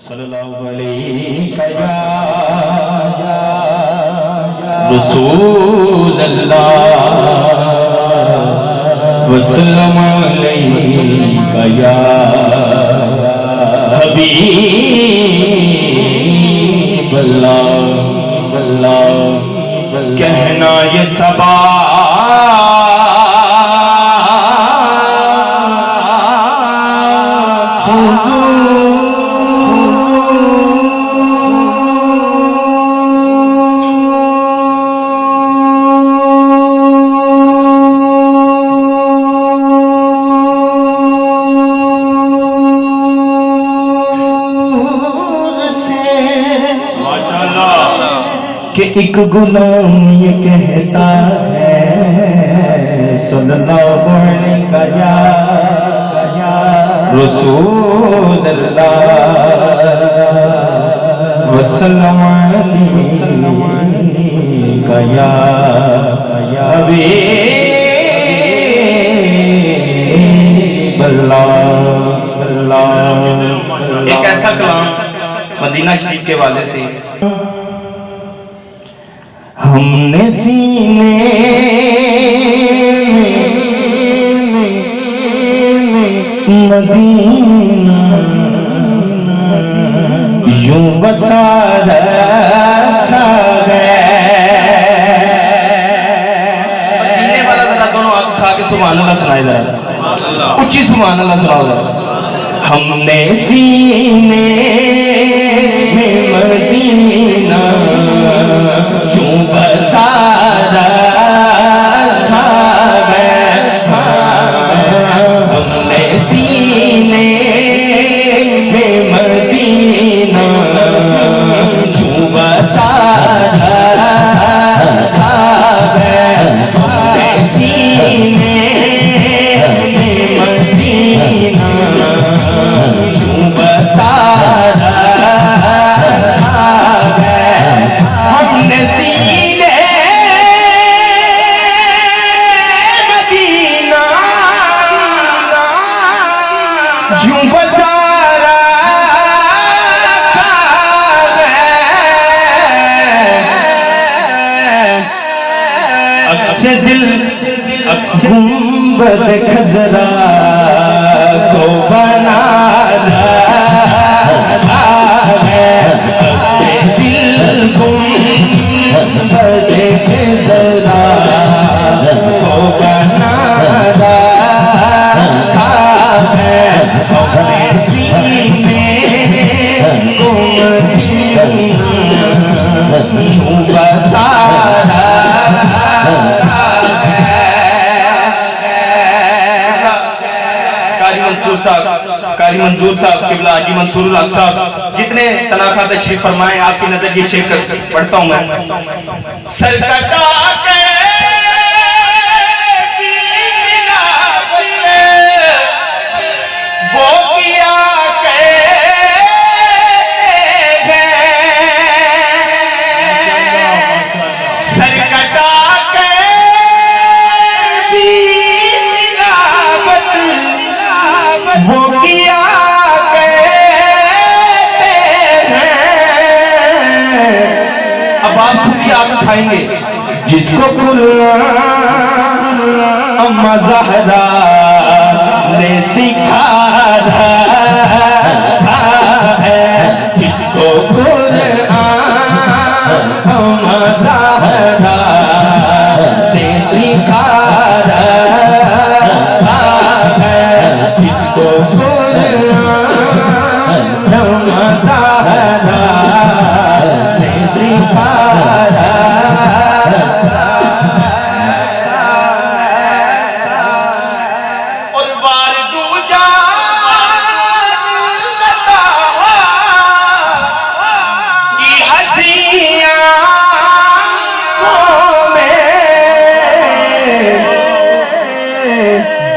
सल्लल्लाहु अलैहि रसूल अल्लाह वसल्लम अलैका या हबीब अल्लाह। कहना ये सबा कि एक गुलाम ये कहता है सल्लल्लाहु अलैहि रसूल अल्लाह वसल्लम अलैका या हबीब अल्लाह। एक ऐसा कलाम मदीना शरीफ के वाले से हमने सीने मदीना यूं बसा रखा है। मदीने वाला जरा दोनों हाथ उठा के सुभान अल्लाह सुनाए जरा, ऊंची सुभान अल्लाह सुनाओ जरा। हमने सीने में मदीना यूं बसा रखा है। हमने सीने में मदीना यूं बसा रखा है। हमने सीने में मदीना यूं बसा रखा है। हमने सीने मदीना यूं बसा रखा है। अक्से दिल अक्से गुंबद खजरा को बना रखा है। अक्से दिल गुंबद खजरा को बना रखा है। अपने सीने को मदीना यूं बसा कारी मंजूर साहब किबला हाजी मंसूर हक साहब जितने सनाखा तशरीफ फरमाए आपकी नजर ये शेर पढ़ता हूं मैं। सर कटा के वो किया सर कटा के वो किया कहते हैं। अब आप खुद ही आप उठाएंगे जिसको कुरान अम्मा ज़हरा ने सिखाया है। जिसको कुरान अम्मा ज़हरा ने सिखाया है। जिसको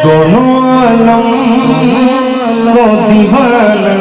दोनों आलम को दीवाना